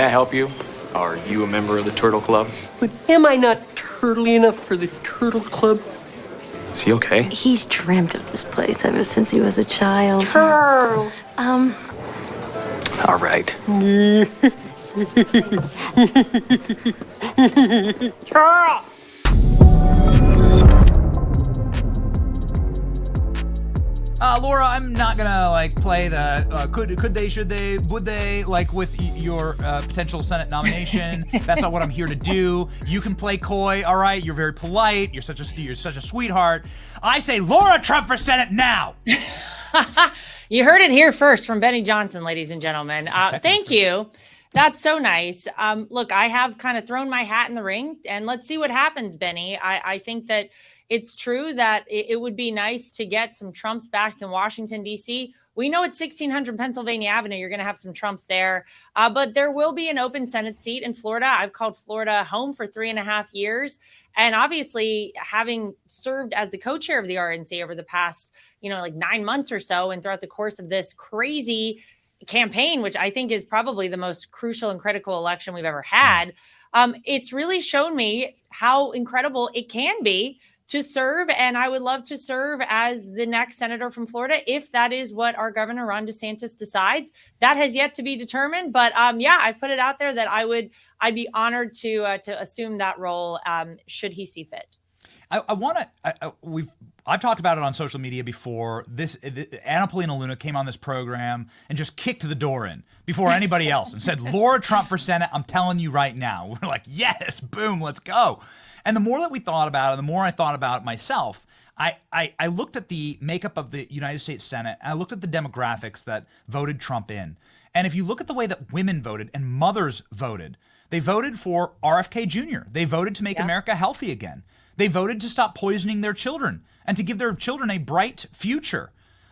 May I help you? Are you a member of the Turtle Club? But am I not turtly enough for the Turtle Club? Is he okay? He's dreamt of this place ever since he was a child. Turtle. All right. Turtle. Laura, I'm not gonna play the could they, should they, would they, with your potential Senate nomination. That's not what I'm here to do. You can play coy, all right? You're very polite. You're such a sweetheart. I say Lara Trump for Senate now. You heard it here first from Benny Johnson, ladies and gentlemen. Thank you. That's so nice. Look, I have kind of thrown my hat in the ring, and let's see what happens, Benny. I think that it's true that it would be nice to get some Trumps back in Washington, D.C. We know at 1600 Pennsylvania Avenue, you're going to have some Trumps there, but there will be an open Senate seat in Florida. I've called Florida home for 3.5 years. And obviously, having served as the co-chair of the RNC over the past, 9 months or so, and throughout the course of this crazy campaign, which I think is probably the most crucial and critical election we've ever had, it's really shown me how incredible it can be to serve. And I would love to serve as the next senator from Florida, if that is what our governor, Ron DeSantis, decides. That has yet to be determined. But I put it out there that I'd be honored to assume that role should he see fit. I've talked about it on social media before. Anna Paulina Luna came on this program and just kicked the door in before anybody else and said, Lara Trump for Senate, I'm telling you right now. We're like, yes, boom, let's go. And the more that we thought about it, the more I thought about it myself, I looked at the makeup of the United States Senate, and I looked at the demographics that voted Trump in. And if you look at the way that women voted and mothers voted, they voted for RFK Jr. They voted to make America healthy again. They voted to stop poisoning their children and to give their children a bright future.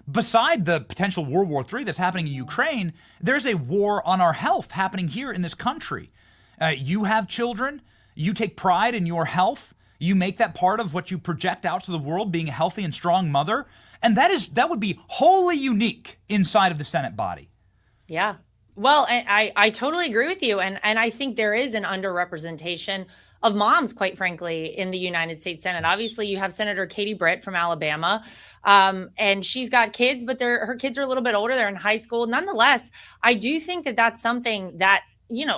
Beside the potential World War III that's happening in Ukraine, there's a war on our health happening here in this country. You have children. You take pride in your health. You make that part of what you project out to the world, being a healthy and strong mother. And that would be wholly unique inside of the Senate body. Yeah. Well, I totally agree with you. And I think there is an underrepresentation of moms, quite frankly, in the United States Senate. Obviously, you have Senator Katie Britt from Alabama, and she's got kids, but her kids are a little bit older. They're in high school. Nonetheless, I do think that that's something that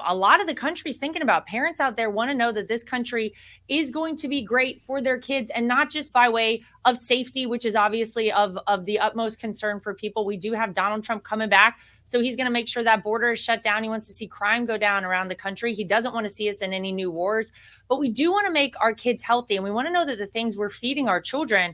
a lot of the country's thinking about. Parents out there want to know that this country is going to be great for their kids, and not just by way of safety, which is obviously of the utmost concern for people. We do have Donald Trump coming back, so he's going to make sure that border is shut down. He wants to see crime go down around the country. He doesn't want to see us in any new wars, but we do want to make our kids healthy, and we want to know that the things we're feeding our children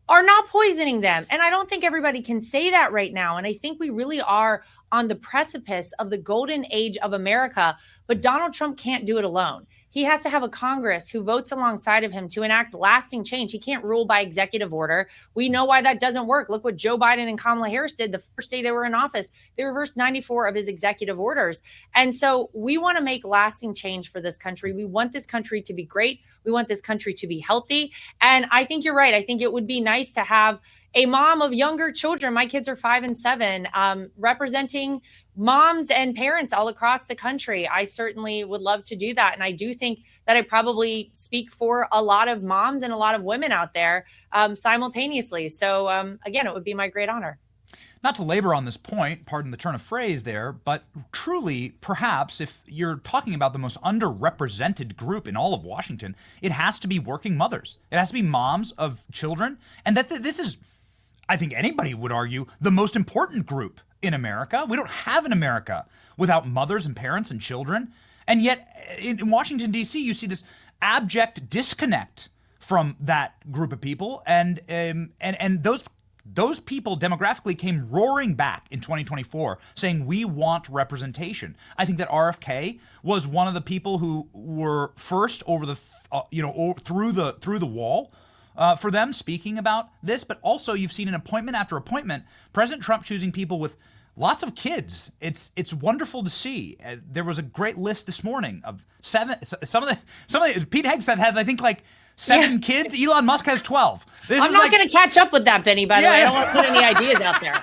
are not poisoning them. And I don't think everybody can say that right now. And I think we really are on the precipice of the golden age of America, but Donald Trump can't do it alone. He has to have a Congress who votes alongside of him to enact lasting change. He can't rule by executive order. We know why that doesn't work. Look what Joe Biden and Kamala Harris did the first day they were in office. They reversed 94 of his executive orders. And so we want to make lasting change for this country. We want this country to be great. We want this country to be healthy. And I think you're right. I think it would be nice to have a mom of younger children, my kids are 5 and 7, representing moms and parents all across the country. I certainly would love to do that. And I do think that I probably speak for a lot of moms and a lot of women out there simultaneously. So again, it would be my great honor. Not to labor on this point, pardon the turn of phrase there, but truly, perhaps, if you're talking about the most underrepresented group in all of Washington, it has to be working mothers. It has to be moms of children. And that this is, I think anybody would argue, the most important group in America. We don't have an America without mothers and parents and children. And yet in Washington, D.C., you see this abject disconnect from that group of people. And those people demographically came roaring back in 2024 saying, we want representation. I think that RFK was one of the people who were first over the, through the wall for them speaking about this. But also you've seen in appointment after appointment, President Trump choosing people with lots of kids. It's wonderful to see. There was a great list this morning of 7. Some of the Pete Hegseth has, I think, like 7 kids. Elon Musk has 12. I'm not going to catch up with that, Benny, by the way. I don't want to put any ideas out there.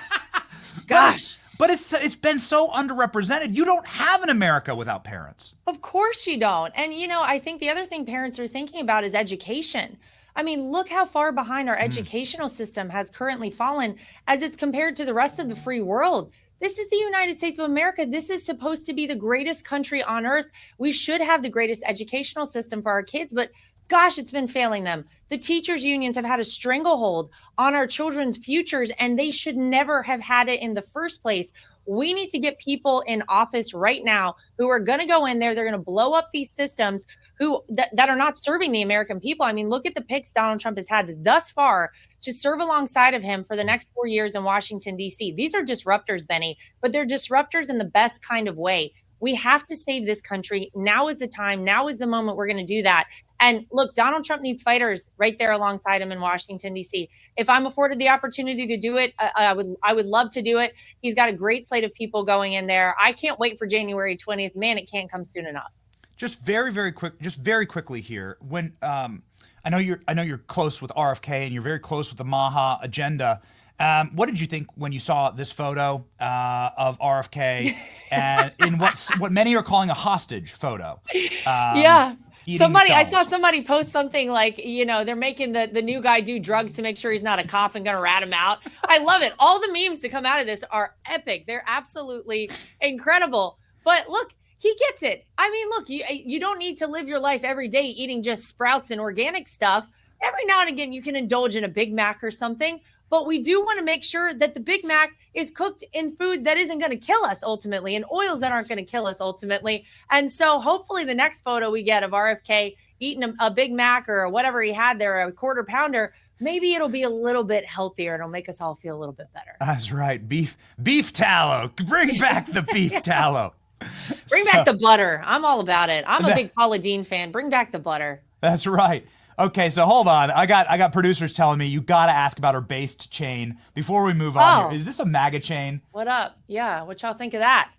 Gosh. But it's been so underrepresented. You don't have an America without parents. Of course you don't. And, I think the other thing parents are thinking about is education. I mean, look how far behind our educational system has currently fallen as it's compared to the rest of the free world. This is the United States of America. This is supposed to be the greatest country on earth. We should have the greatest educational system for our kids, but gosh, it's been failing them. The teachers' unions have had a stranglehold on our children's futures, and they should never have had it in the first place. We need to get people in office right now who are going to go in there. They're going to blow up these systems that are not serving the American people. I mean, look at the picks Donald Trump has had thus far to serve alongside of him for the next 4 years in Washington, D.C. These are disruptors, Benny, but they're disruptors in the best kind of way. We have to save this country. Now is the time. Now is the moment we're going to do that. And look, Donald Trump needs fighters right there alongside him in Washington, D.C. If I'm afforded the opportunity to do it, I would love to do it. He's got a great slate of people going in there. I can't wait for January 20th. Man, it can't come soon enough. Just very quickly here. When I know you're close with RFK and you're very close with the MAGA agenda. What did you think when you saw this photo of RFK and in what many are calling a hostage photo? Yeah. I saw McDonald's. somebody post something like, they're making the new guy do drugs to make sure he's not a cop and going to rat him out. I love it. All the memes to come out of this are epic. They're absolutely incredible. But look, he gets it. I mean, look, you don't need to live your life every day eating just sprouts and organic stuff. Every now and again, you can indulge in a Big Mac or something. But we do want to make sure that the Big Mac is cooked in food that isn't going to kill us ultimately, and oils that aren't going to kill us ultimately. And so hopefully the next photo we get of RFK eating a Big Mac or whatever he had there, a quarter pounder, maybe it'll be a little bit healthier. It'll make us all feel a little bit better. That's right. Beef tallow. Bring back the beef tallow. Bring back the butter. I'm all about it. I'm a big Paula Deen fan. Bring back the butter. That's right. Okay, so hold on. I got producers telling me you got to ask about her based chain before we move on here. Is this a MAGA chain? What up? Yeah, what y'all think of that?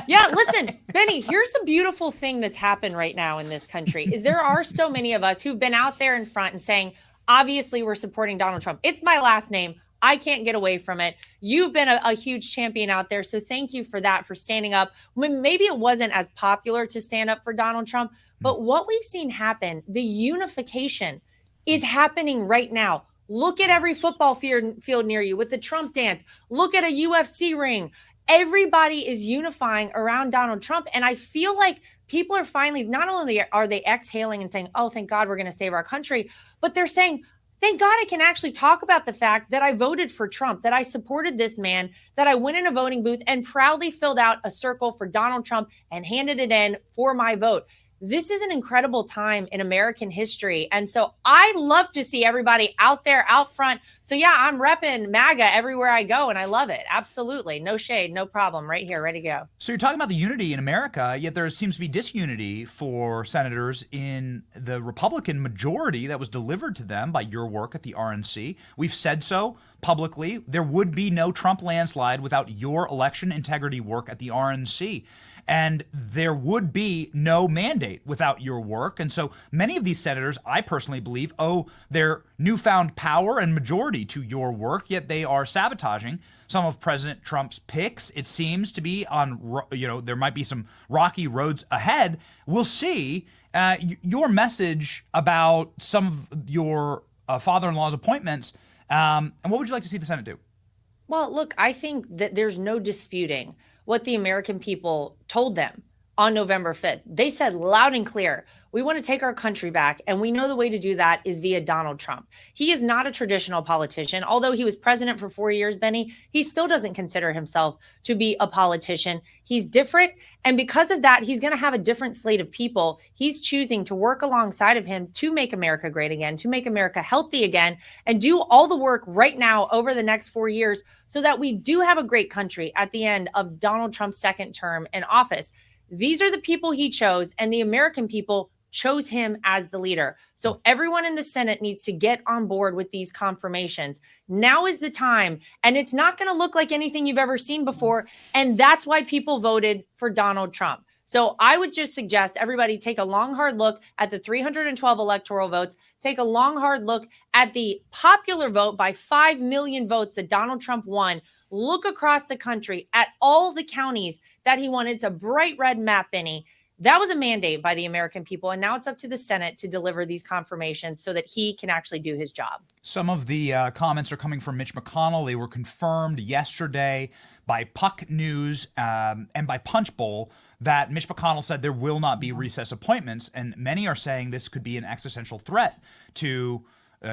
Yeah, listen, Benny, here's the beautiful thing that's happened right now in this country is there are so many of us who've been out there in front and saying, obviously we're supporting Donald Trump. It's my last name. I can't get away from it. You've been a huge champion out there. So thank you for that, for standing up when maybe it wasn't as popular to stand up for Donald Trump. But what we've seen happen, the unification is happening right now. Look at every football field near you with the Trump dance. Look at a UFC ring. Everybody is unifying around Donald Trump. And I feel like people are finally, not only are they exhaling and saying, oh, thank God we're going to save our country, but they're saying, thank God I can actually talk about the fact that I voted for Trump, that I supported this man, that I went in a voting booth and proudly filled out a circle for Donald Trump and handed it in for my vote. This is an incredible time in American history. And so I love to see everybody out there, out front. So yeah, I'm repping MAGA everywhere I go, and I love it. Absolutely. No shade, no problem. Right here, ready to go. So you're talking about the unity in America, yet there seems to be disunity for senators in the Republican majority that was delivered to them by your work at the RNC. We've said so publicly. There would be no Trump landslide without your election integrity work at the RNC. And there would be no mandate without your work. And so many of these senators, I personally believe, owe their newfound power and majority to your work, yet they are sabotaging some of President Trump's picks. It seems to be on, there might be some rocky roads ahead. We'll see. Your message about some of your father-in-law's appointments, and what would you like to see the Senate do? Well, look, I think that there's no disputing what the American people told them on November 5th. They said loud and clear, we want to take our country back. And we know the way to do that is via Donald Trump. He is not a traditional politician. Although he was president for 4 years, Benny, he still doesn't consider himself to be a politician. He's different. And because of that, he's going to have a different slate of people. He's choosing to work alongside of him to make America great again, to make America healthy again, and do all the work right now over the next 4 years so that we do have a great country at the end of Donald Trump's second term in office. These are the people he chose, and the American people chose him as the leader. So everyone in the Senate needs to get on board with these confirmations. Now is the time, and it's not going to look like anything you've ever seen before, and that's why people voted for Donald Trump. So I would just suggest everybody take a long, hard look at the 312 electoral votes, take a long, hard look at the popular vote by 5 million votes that Donald Trump won. look across the country at all the counties that he wanted to bright red map, Benny. That was a mandate by the American people. And now it's up to the Senate to deliver these confirmations so that he can actually do his job. Some of the comments are coming from Mitch McConnell. They were confirmed yesterday by Puck News and by Punchbowl that Mitch McConnell said there will not be recess appointments. And many are saying this could be an existential threat to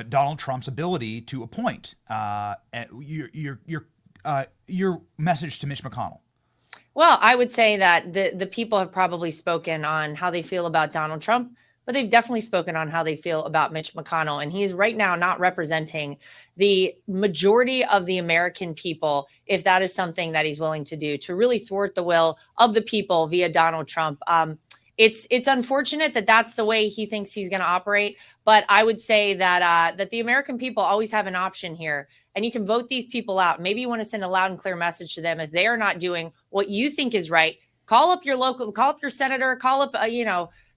Donald Trump's ability to appoint. Your message to Mitch McConnell. Well, I would say that the people have probably spoken on how they feel about Donald Trump, but they've definitely spoken on how they feel about Mitch McConnell. And he's right now not representing the majority of the American people, if that is something that he's willing to do, to really thwart the will of the people via Donald Trump. It's unfortunate that that's the way he thinks he's going to operate. But I would say that that the American people always have an option here. And you can vote these people out. Maybe you want to send a loud and clear message to them. If they are not doing what you think is right, call up your senator, call up,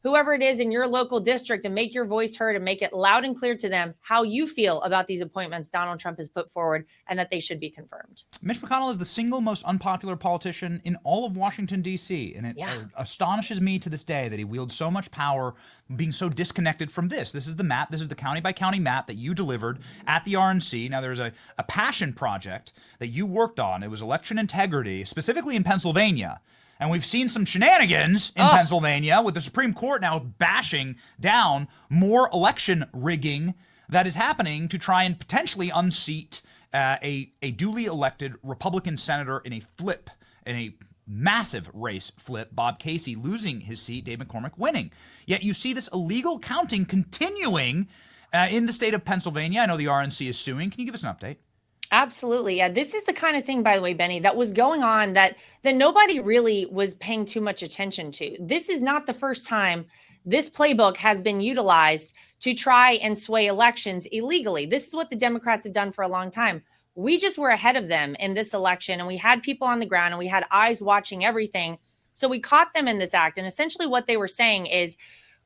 whoever it is in your local district and make your voice heard and make it loud and clear to them how you feel about these appointments Donald Trump has put forward and that they should be confirmed. Mitch McConnell is the single most unpopular politician in all of Washington, D.C. And it astonishes me to this day that he wields so much power being so disconnected from this. This is the map. This is the county by county map that you delivered at the RNC. Now, there's a passion project that you worked on. It was election integrity, specifically in Pennsylvania. And we've seen some shenanigans in Pennsylvania with the Supreme Court now bashing down more election rigging that is happening to try and potentially unseat a duly elected Republican senator in a massive race flip, Bob Casey losing his seat, Dave McCormick winning. Yet you see this illegal counting continuing in the state of Pennsylvania. I know the RNC is suing. Can you give us an update? Absolutely. Yeah, this is the kind of thing, by the way, Benny, that was going on that nobody really was paying too much attention to. This is not the first time this playbook has been utilized to try and sway elections illegally. This is what the Democrats have done for a long time. We just were ahead of them in this election, and we had people on the ground and we had eyes watching everything. So we caught them in this act. And essentially what they were saying is,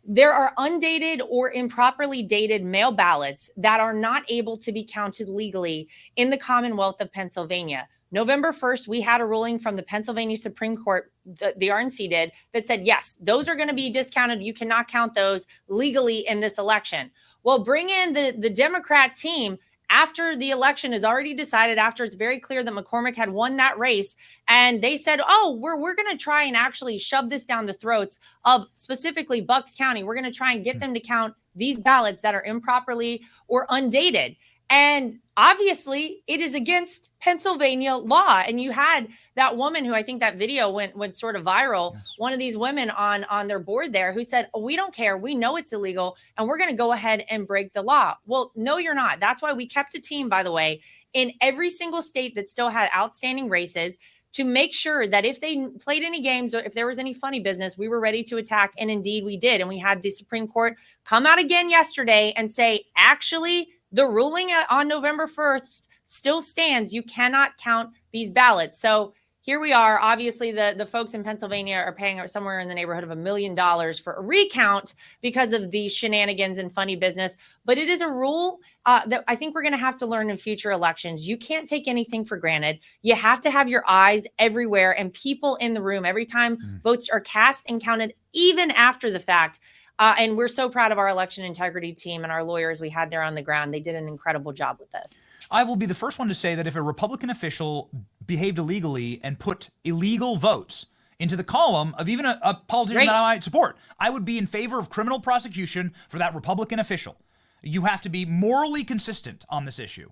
there are undated or improperly dated mail ballots that are not able to be counted legally in the Commonwealth of Pennsylvania. November 1st, we had a ruling from the Pennsylvania Supreme Court, the RNC did, that said, yes, those are going to be discounted. You cannot count those legally in this election. Well, bring in the Democrat team after the election is already decided, after it's very clear that McCormick had won that race. And they said, oh, we're going to try and actually shove this down the throats of specifically Bucks County. We're going to try and get them to count these ballots that are improperly or undated. And obviously, it is against Pennsylvania law. And you had that woman who, I think that video went sort of viral, yes. One of these women on their board there who said, oh, we don't care. We know it's illegal and we're going to go ahead and break the law. Well, no, you're not. That's why we kept a team, by the way, in every single state that still had outstanding races to make sure that if they played any games or if there was any funny business, we were ready to attack. And indeed we did. And we had the Supreme Court come out again yesterday and say, actually, the ruling on November 1st still stands. You cannot count these ballots. So here we are. Obviously, the folks in Pennsylvania are paying somewhere in the neighborhood of $1 million for a recount because of these shenanigans and funny business. But it is a rule that I think we're going to have to learn in future elections. You can't take anything for granted. You have to have your eyes everywhere and people in the room every time votes are cast and counted, even after the fact. And we're so proud of our election integrity team and our lawyers we had there on the ground. They did an incredible job with this. I will be the first one to say that if a Republican official behaved illegally and put illegal votes into the column of even a politician that I might support, I would be in favor of criminal prosecution for that Republican official. You have to be morally consistent on this issue.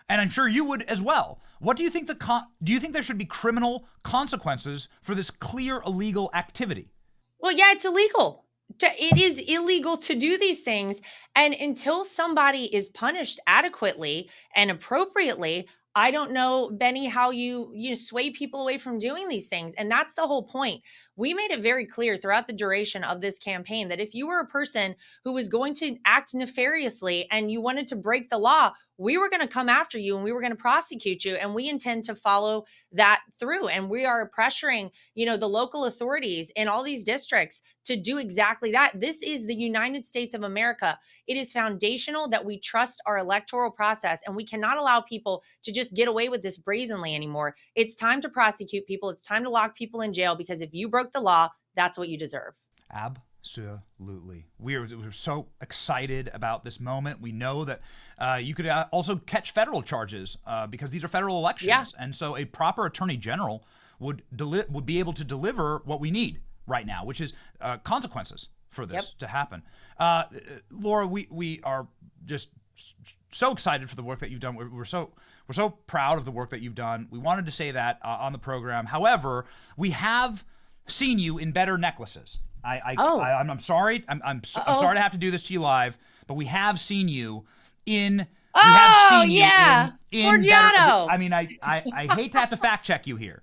And I'm sure you would as well. What do you think do you think there should be criminal consequences for this clear illegal activity? Well, yeah, it's illegal. It is illegal to do these things. And until somebody is punished adequately and appropriately, I don't know, Benny, how you sway people away from doing these things. And that's the whole point. We made it very clear throughout the duration of this campaign that if you were a person who was going to act nefariously and you wanted to break the law, we were going to come after you and we were going to prosecute you. And we intend to follow that through. And we are pressuring, the local authorities in all these districts to do exactly that. This is the United States of America. It is foundational that we trust our electoral process, and we cannot allow people to just get away with this brazenly anymore. It's time to prosecute people. It's time to lock people in jail, because if you broke the law, that's what you deserve. Absolutely. We're so excited about this moment. We know that you could also catch federal charges because these are federal elections. Yeah. And so a proper attorney general would be able to deliver what we need right now, which is consequences for this to happen. Laura, we are just so excited for the work that you've done. We're so proud of the work that you've done. We wanted to say that on the program. However, we have seen you in better necklaces. I'm sorry. I'm sorry to have to do this to you live, but we have seen you in. We have seen you in better. I mean, I hate to have to fact check you here,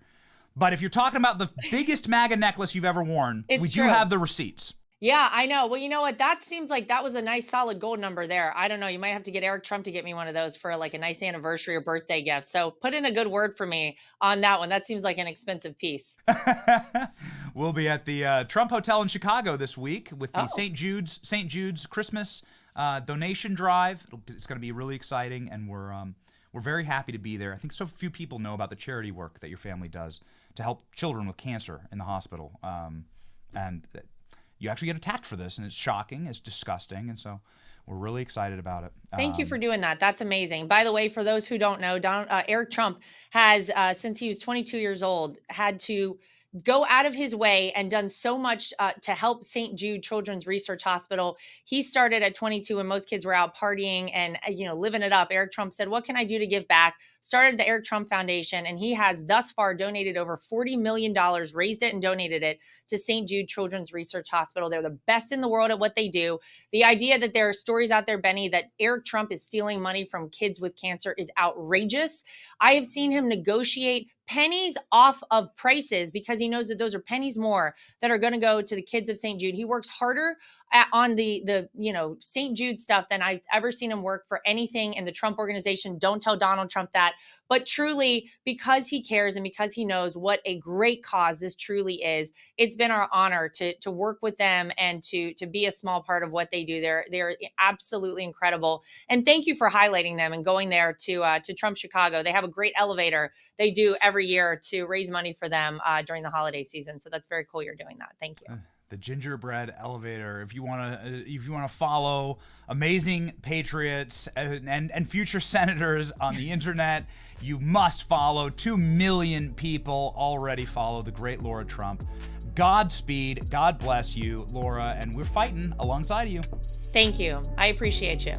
but if you're talking about the biggest MAGA necklace you've ever worn, we do have the receipts. Yeah, I know. Well, you know what? That seems like that was a nice solid gold number there. I don't know. You might have to get Eric Trump to get me one of those for like a nice anniversary or birthday gift. So put in a good word for me on that one. That seems like an expensive piece. We'll be at the Trump Hotel in Chicago this week with the St. Jude's Christmas donation drive. It's going to be really exciting, and we're very happy to be there. I think so few people know about the charity work that your family does to help children with cancer in the hospital. And you actually get attacked for this, and it's shocking, it's disgusting, and so we're really excited about it. Thank you for doing that. That's amazing. By the way, for those who don't know, Eric Trump has, since he was 22 years old, had to go out of his way and done so much to help St. Jude Children's Research Hospital. He started at 22 when most kids were out partying and, living it up. Eric Trump said, what can I do to give back? Started the Eric Trump Foundation, and he has thus far donated over $40 million, raised it and donated it to St. Jude Children's Research Hospital. They're the best in the world at what they do. The idea that there are stories out there, Benny, that Eric Trump is stealing money from kids with cancer is outrageous. I have seen him negotiate pennies off of prices because he knows that those are pennies more that are going to go to the kids of St. Jude. He works harder on the St. Jude stuff than I've ever seen him work for anything in the Trump organization. Don't tell Donald Trump that. But truly, because he cares and because he knows what a great cause this truly is, it's been our honor to work with them and to be a small part of what they do. They're absolutely incredible. And thank you for highlighting them and going there to Trump Chicago. They have a great elevator they do every year to raise money for them during the holiday season. So that's very cool you're doing that. Thank you. The gingerbread elevator. If you want to follow amazing patriots and future senators on the internet, you must follow. 2 million people already follow the great Lara Trump. Godspeed. God bless you, Laura, and we're fighting alongside you. Thank you. I appreciate you.